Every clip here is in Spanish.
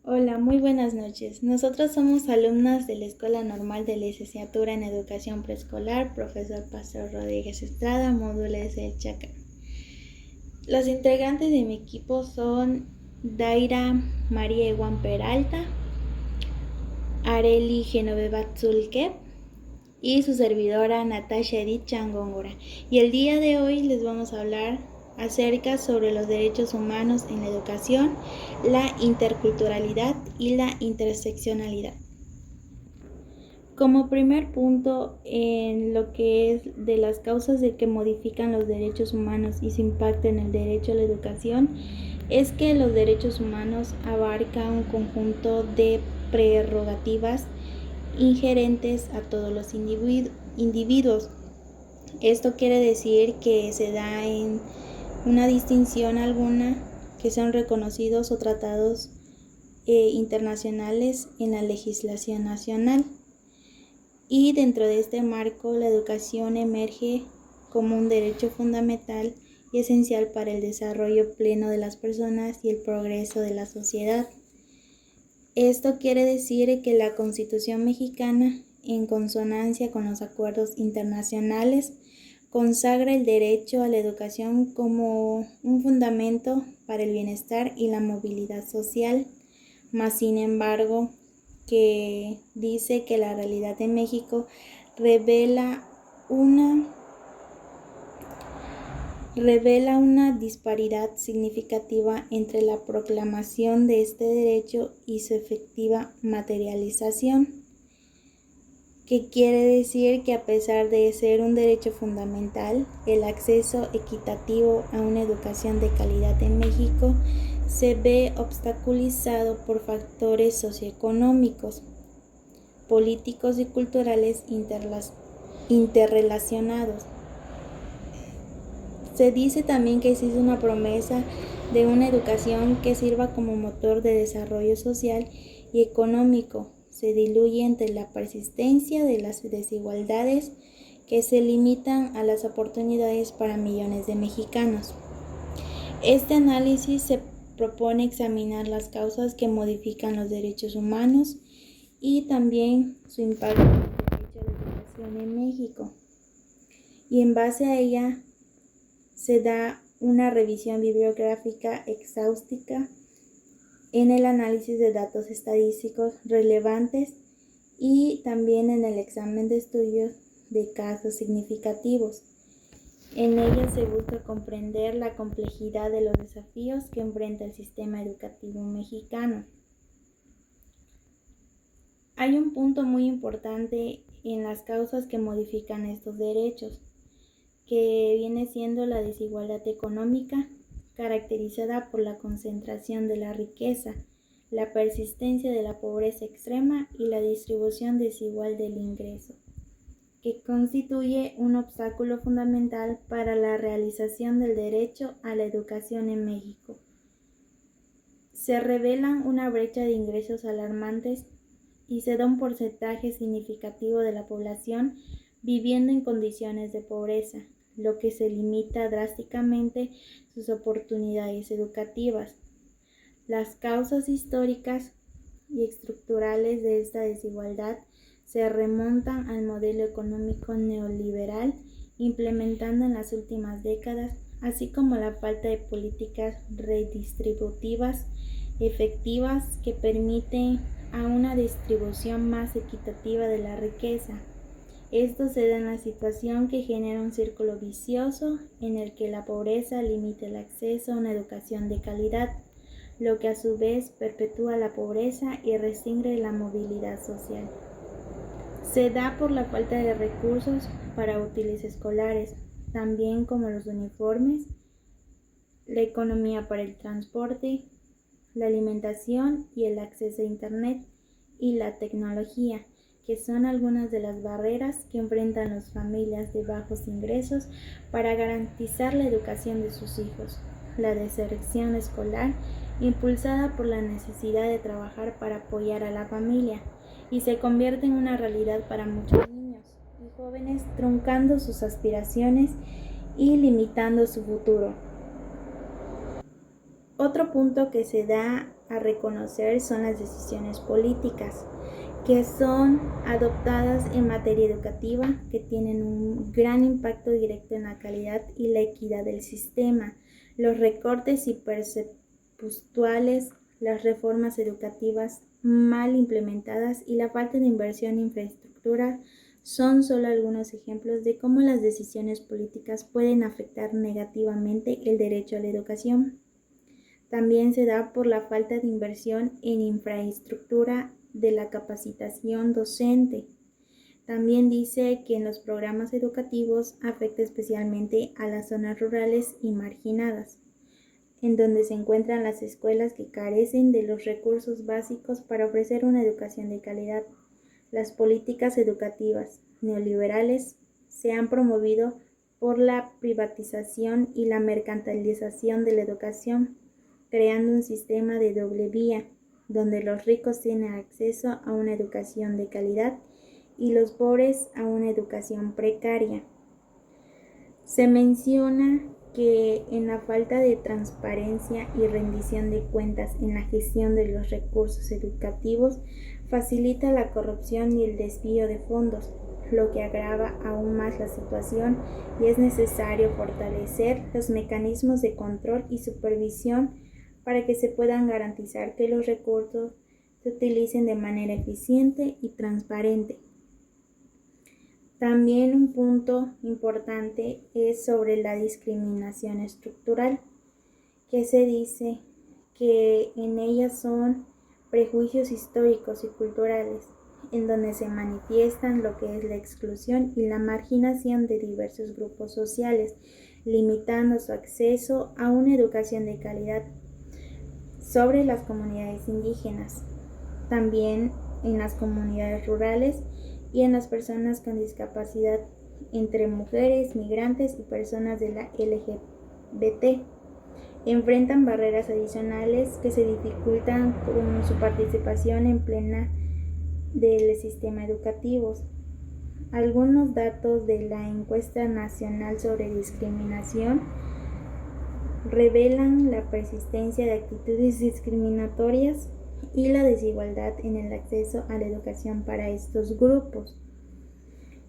Hola, muy buenas noches. Nosotros somos alumnas de la Escuela Normal de Licenciatura en Educación Preescolar, Profesor Pastor Rodríguez Estrada, módulo S El Chácara. Los integrantes de mi equipo son Daira María Ewan Peralta, Areli Genoveva Tzulke y su servidora Natasha Edith Changóngora. Y el día de hoy les vamos a hablar acerca sobre los derechos humanos en la educación, la interculturalidad y la interseccionalidad. Como primer punto, en lo que es de las causas de que modifican los derechos humanos y su impacto en el derecho a la educación, es que los derechos humanos abarcan un conjunto de prerrogativas inherentes a todos los individuos. Esto quiere decir que se da en una distinción alguna que son reconocidos o tratados internacionales en la legislación nacional. Y dentro de este marco, la educación emerge como un derecho fundamental y esencial para el desarrollo pleno de las personas y el progreso de la sociedad. Esto quiere decir que la Constitución mexicana, en consonancia con los acuerdos internacionales, consagra el derecho a la educación como un fundamento para el bienestar y la movilidad social, mas sin embargo, que dice que la realidad de México revela una disparidad significativa entre la proclamación de este derecho y su efectiva materialización, que quiere decir que a pesar de ser un derecho fundamental, el acceso equitativo a una educación de calidad en México se ve obstaculizado por factores socioeconómicos, políticos y culturales interrelacionados. Se dice también que existe una promesa de una educación que sirva como motor de desarrollo social y económico. Se diluye entre la persistencia de las desigualdades que se limitan a las oportunidades para millones de mexicanos. Este análisis se propone examinar las causas que modifican los derechos humanos y también su impacto en el derecho a la educación en México. Y en base a ella se da una revisión bibliográfica exhaustiva en el análisis de datos estadísticos relevantes y también en el examen de estudios de casos significativos. En ella se busca comprender la complejidad de los desafíos que enfrenta el sistema educativo mexicano. Hay un punto muy importante en las causas que modifican estos derechos, que viene siendo la desigualdad económica, caracterizada por la concentración de la riqueza, la persistencia de la pobreza extrema y la distribución desigual del ingreso, que constituye un obstáculo fundamental para la realización del derecho a la educación en México. Se revelan una brecha de ingresos alarmantes y se da un porcentaje significativo de la población viviendo en condiciones de pobreza, lo que se limita drásticamente sus oportunidades educativas. Las causas históricas y estructurales de esta desigualdad se remontan al modelo económico neoliberal implementado en las últimas décadas, así como la falta de políticas redistributivas efectivas que permiten a una distribución más equitativa de la riqueza. Esto se da en la situación que genera un círculo vicioso en el que la pobreza limita el acceso a una educación de calidad, lo que a su vez perpetúa la pobreza y restringe la movilidad social. Se da por la falta de recursos para útiles escolares, también como los uniformes, la economía para el transporte, la alimentación y el acceso a Internet y la tecnología, que son algunas de las barreras que enfrentan las familias de bajos ingresos para garantizar la educación de sus hijos. La deserción escolar, impulsada por la necesidad de trabajar para apoyar a la familia, y se convierte en una realidad para muchos niños y jóvenes, truncando sus aspiraciones y limitando su futuro. Otro punto que se da a reconocer son las decisiones políticas, que son adoptadas en materia educativa, que tienen un gran impacto directo en la calidad y la equidad del sistema. Los recortes hiperpuntuales, las reformas educativas mal implementadas y la falta de inversión en infraestructura son solo algunos ejemplos de cómo las decisiones políticas pueden afectar negativamente el derecho a la educación. También se da por la falta de inversión en infraestructura de la capacitación docente. También dice que en los programas educativos afecta especialmente a las zonas rurales y marginadas, en donde se encuentran las escuelas que carecen de los recursos básicos para ofrecer una educación de calidad. Las políticas educativas neoliberales se han promovido por la privatización y la mercantilización de la educación, creando un sistema de doble vía, donde los ricos tienen acceso a una educación de calidad y los pobres a una educación precaria. Se menciona que en la falta de transparencia y rendición de cuentas en la gestión de los recursos educativos facilita la corrupción y el desvío de fondos, lo que agrava aún más la situación, y es necesario fortalecer los mecanismos de control y supervisión para que se puedan garantizar que los recursos se utilicen de manera eficiente y transparente. También un punto importante es sobre la discriminación estructural, que se dice que en ella son prejuicios históricos y culturales, en donde se manifiestan lo que es la exclusión y la marginación de diversos grupos sociales, limitando su acceso a una educación de calidad. Sobre las comunidades indígenas, también en las comunidades rurales y en las personas con discapacidad, entre mujeres, migrantes y personas de la LGBT. Enfrentan barreras adicionales que se dificultan con su participación en plena del sistema educativo. Algunos datos de la Encuesta Nacional sobre Discriminación revelan la persistencia de actitudes discriminatorias y la desigualdad en el acceso a la educación para estos grupos.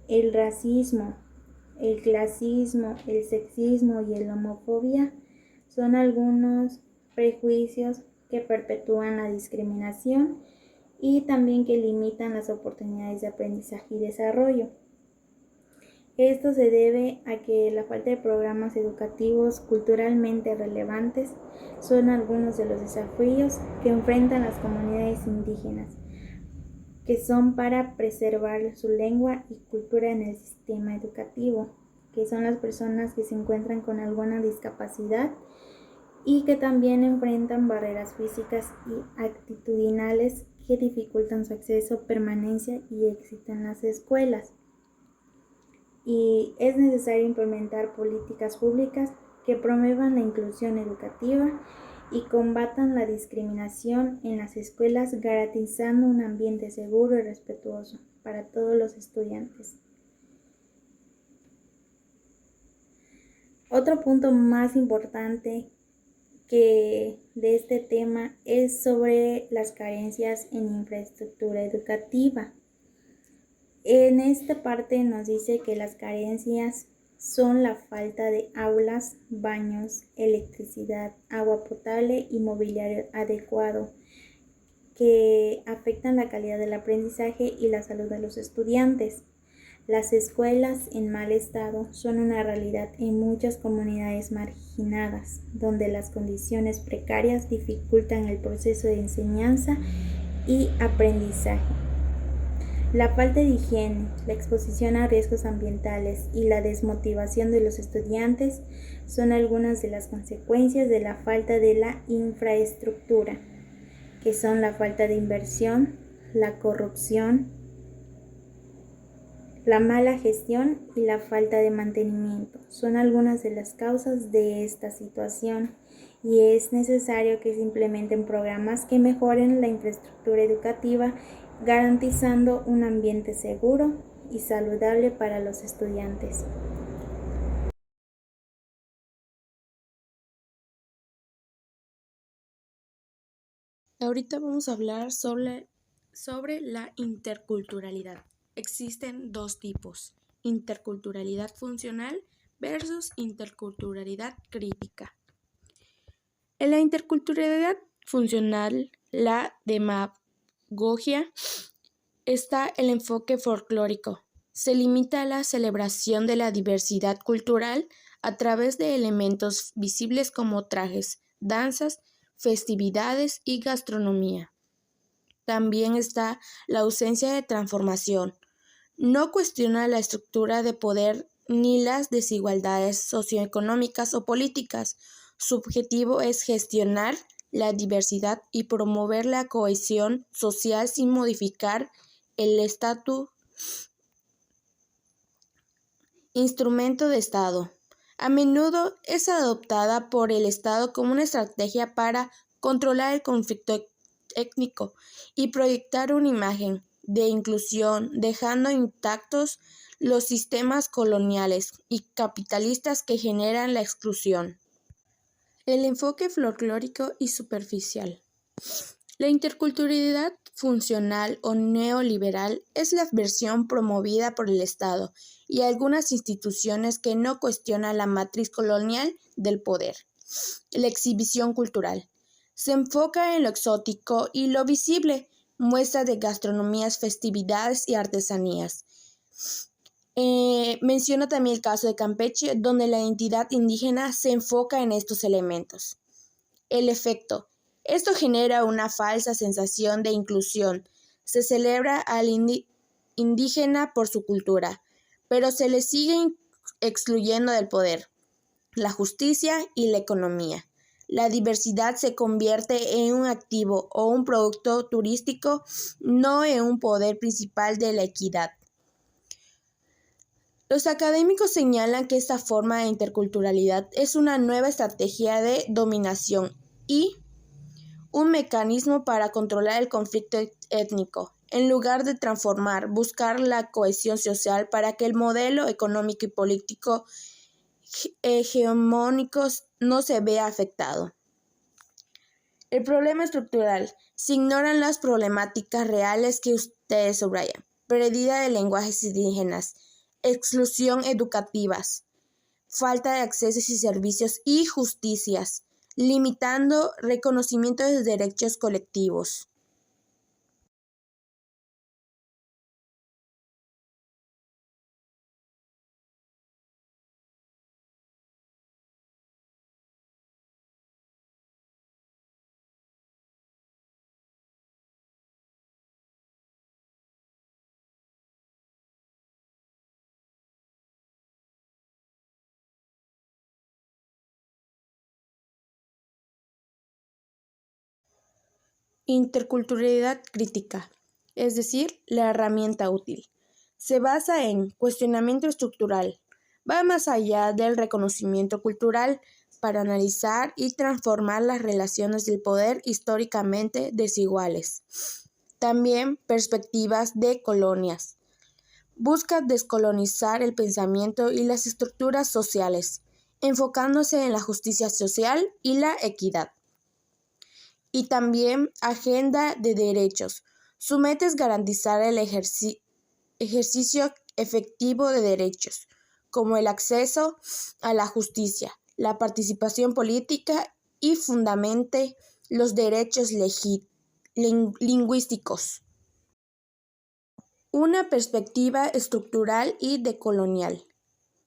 El racismo, el clasismo, el sexismo y la homofobia son algunos prejuicios que perpetúan la discriminación y también que limitan las oportunidades de aprendizaje y desarrollo. Esto se debe a que la falta de programas educativos culturalmente relevantes son algunos de los desafíos que enfrentan las comunidades indígenas, que son para preservar su lengua y cultura en el sistema educativo, que son las personas que se encuentran con alguna discapacidad y que también enfrentan barreras físicas y actitudinales que dificultan su acceso, permanencia y éxito en las escuelas. Y es necesario implementar políticas públicas que promuevan la inclusión educativa y combatan la discriminación en las escuelas, garantizando un ambiente seguro y respetuoso para todos los estudiantes. Otro punto más importante de este tema es sobre las carencias en infraestructura educativa. En esta parte nos dice que las carencias son la falta de aulas, baños, electricidad, agua potable y mobiliario adecuado, que afectan la calidad del aprendizaje y la salud de los estudiantes. Las escuelas en mal estado son una realidad en muchas comunidades marginadas, donde las condiciones precarias dificultan el proceso de enseñanza y aprendizaje. La falta de higiene, la exposición a riesgos ambientales y la desmotivación de los estudiantes son algunas de las consecuencias de la falta de la infraestructura, que son la falta de inversión, la corrupción, la mala gestión y la falta de mantenimiento. Son algunas de las causas de esta situación y es necesario que se implementen programas que mejoren la infraestructura educativa, garantizando un ambiente seguro y saludable para los estudiantes. Ahorita vamos a hablar sobre la interculturalidad. Existen dos tipos: interculturalidad funcional versus interculturalidad crítica. En la interculturalidad funcional, la demagogia, está el enfoque folclórico. Se limita a la celebración de la diversidad cultural a través de elementos visibles como trajes, danzas, festividades y gastronomía. También está la ausencia de transformación. No cuestiona la estructura de poder ni las desigualdades socioeconómicas o políticas. Su objetivo es gestionar la diversidad y promover la cohesión social sin modificar el estatus instrumento de Estado. A menudo es adoptada por el Estado como una estrategia para controlar el conflicto étnico y proyectar una imagen de inclusión, dejando intactos los sistemas coloniales y capitalistas que generan la exclusión. El enfoque folclórico y superficial. La interculturalidad funcional o neoliberal es la versión promovida por el Estado y algunas instituciones que no cuestionan la matriz colonial del poder. La exhibición cultural. Se enfoca en lo exótico y lo visible, muestras de gastronomías, festividades y artesanías. Menciona también el caso de Campeche, donde la identidad indígena se enfoca en estos elementos. El efecto. Esto genera una falsa sensación de inclusión. Se celebra al indígena por su cultura, pero se le sigue excluyendo del poder, la justicia y la economía. La diversidad se convierte en un activo o un producto turístico, no en un poder principal de la equidad. Los académicos señalan que esta forma de interculturalidad es una nueva estrategia de dominación y un mecanismo para controlar el conflicto étnico, en lugar de transformar, buscar la cohesión social para que el modelo económico y político hegemónicos no se vea afectado. El problema estructural. Se ignoran las problemáticas reales que ustedes subrayan. Pérdida de lenguajes indígenas, exclusión educativas, falta de accesos y servicios y justicias, limitando reconocimiento de derechos colectivos. Interculturalidad crítica, es decir, la herramienta útil. Se basa en cuestionamiento estructural. Va más allá del reconocimiento cultural para analizar y transformar las relaciones del poder históricamente desiguales. También perspectivas de colonias. Busca descolonizar el pensamiento y las estructuras sociales, enfocándose en la justicia social y la equidad. Y también agenda de derechos. Su meta es garantizar el ejercicio efectivo de derechos, como el acceso a la justicia, la participación política y fundamente los derechos lingüísticos. Una perspectiva estructural y decolonial.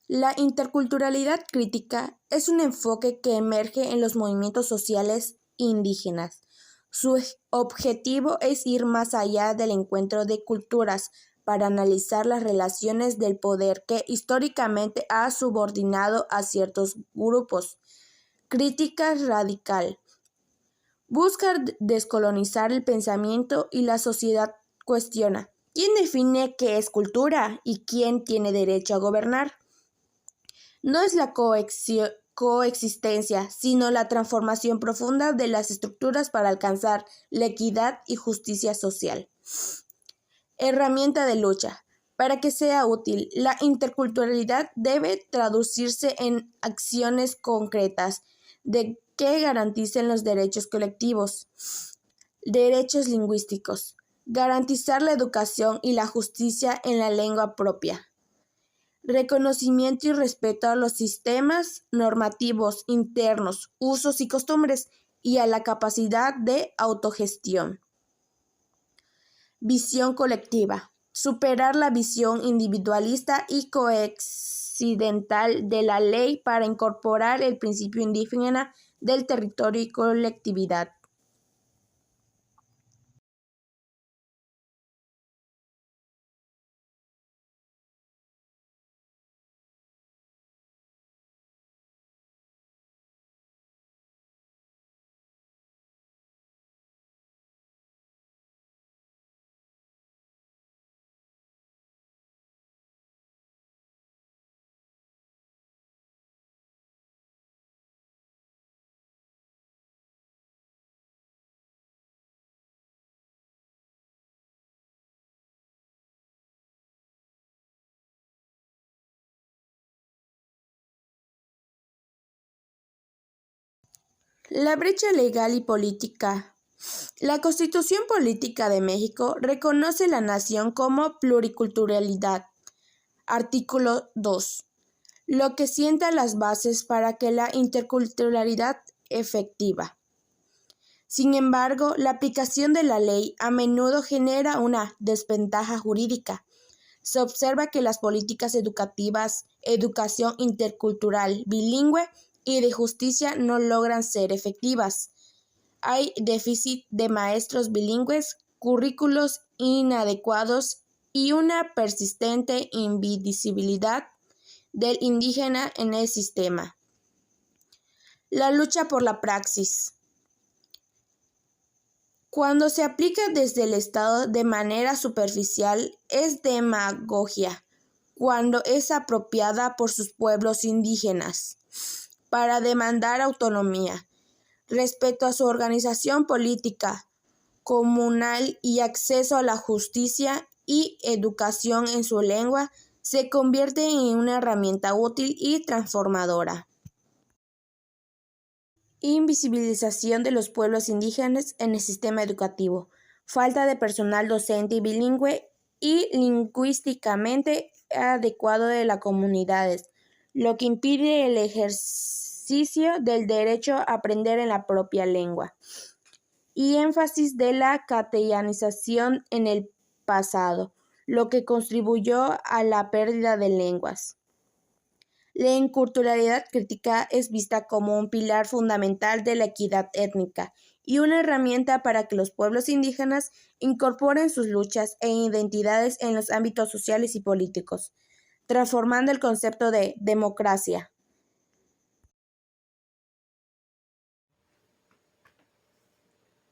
La interculturalidad crítica es un enfoque que emerge en los movimientos sociales indígenas. Su objetivo es ir más allá del encuentro de culturas para analizar las relaciones del poder que históricamente ha subordinado a ciertos grupos. Crítica radical. Busca descolonizar el pensamiento y la sociedad cuestiona: ¿quién define qué es cultura y quién tiene derecho a gobernar? No es la coexistencia, sino la transformación profunda de las estructuras para alcanzar la equidad y justicia social. Herramienta de lucha. Para que sea útil, la interculturalidad debe traducirse en acciones concretas que garanticen los derechos colectivos, Derechos lingüísticos. Garantizar la educación y la justicia en la lengua propia. Reconocimiento y respeto a los sistemas normativos internos, usos y costumbres y a la capacidad de autogestión. Visión colectiva. Superar la visión individualista y coaccidental de la ley para incorporar el principio indígena del territorio y colectividad. La brecha legal y política. La Constitución Política de México reconoce la nación como pluriculturalidad. Artículo 2. Lo que sienta las bases para que la interculturalidad efectiva. Sin embargo, la aplicación de la ley a menudo genera una desventaja jurídica. Se observa que las políticas educativas, educación intercultural bilingüe y de justicia no logran ser efectivas. Hay déficit de maestros bilingües, currículos inadecuados y una persistente invisibilidad del indígena en el sistema. La lucha por la praxis. Cuando se aplica desde el Estado de manera superficial es demagogia, cuando es apropiada por sus pueblos indígenas para demandar autonomía, respeto a su organización política comunal y acceso a la justicia y educación en su lengua, se convierte en una herramienta útil y transformadora. Invisibilización de los pueblos indígenas en el sistema educativo. Falta de personal docente y bilingüe y lingüísticamente adecuado de las comunidades, lo que impide el ejercicio del derecho a aprender en la propia lengua. Y énfasis de la castellanización en el pasado, lo que contribuyó a la pérdida de lenguas. La inculturalidad crítica es vista como un pilar fundamental de la equidad étnica y una herramienta para que los pueblos indígenas incorporen sus luchas e identidades en los ámbitos sociales y políticos, transformando el concepto de democracia.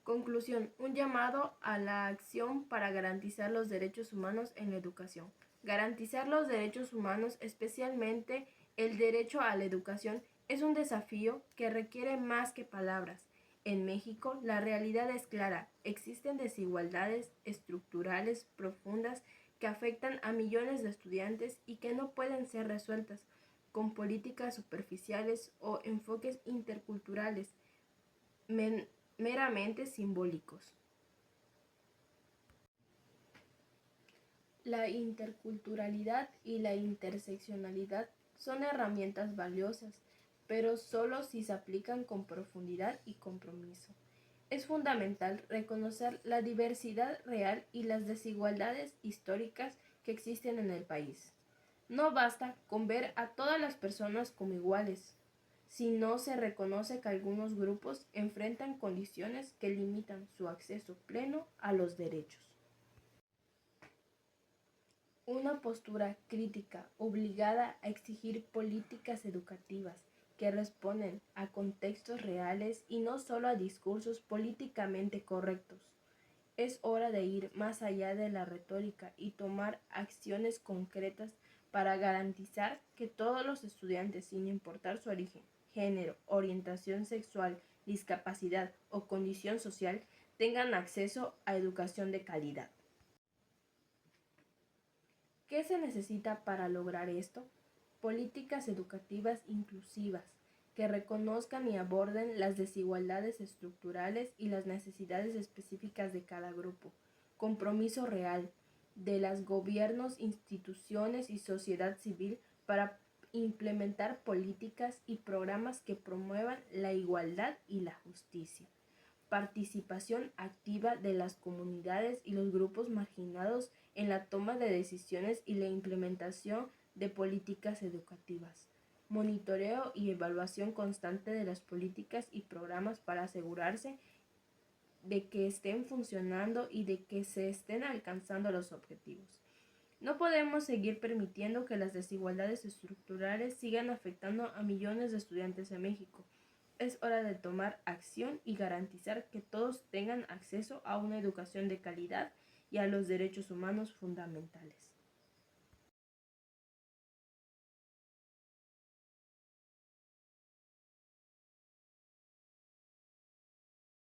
Conclusión. Un llamado a la acción para garantizar los derechos humanos en la educación. Garantizar los derechos humanos, especialmente el derecho a la educación, es un desafío que requiere más que palabras. En México, la realidad es clara. Existen desigualdades estructurales profundas que afectan a millones de estudiantes y que no pueden ser resueltas con políticas superficiales o enfoques interculturales meramente simbólicos. La interculturalidad y la interseccionalidad son herramientas valiosas, pero solo si se aplican con profundidad y compromiso. Es fundamental reconocer la diversidad real y las desigualdades históricas que existen en el país. No basta con ver a todas las personas como iguales, si no se reconoce que algunos grupos enfrentan condiciones que limitan su acceso pleno a los derechos. Una postura crítica obligada a exigir políticas educativas que responden a contextos reales y no solo a discursos políticamente correctos. Es hora de ir más allá de la retórica y tomar acciones concretas para garantizar que todos los estudiantes, sin importar su origen, género, orientación sexual, discapacidad o condición social, tengan acceso a educación de calidad. ¿Qué se necesita para lograr esto? Políticas educativas inclusivas que reconozcan y aborden las desigualdades estructurales y las necesidades específicas de cada grupo. Compromiso real de los gobiernos, instituciones y sociedad civil para implementar políticas y programas que promuevan la igualdad y la justicia. Participación activa de las comunidades y los grupos marginados en la toma de decisiones y la implementación de políticas educativas. Monitoreo y evaluación constante de las políticas y programas para asegurarse de que estén funcionando y de que se estén alcanzando los objetivos. No podemos seguir permitiendo que las desigualdades estructurales sigan afectando a millones de estudiantes en México. Es hora de tomar acción y garantizar que todos tengan acceso a una educación de calidad y a los derechos humanos fundamentales.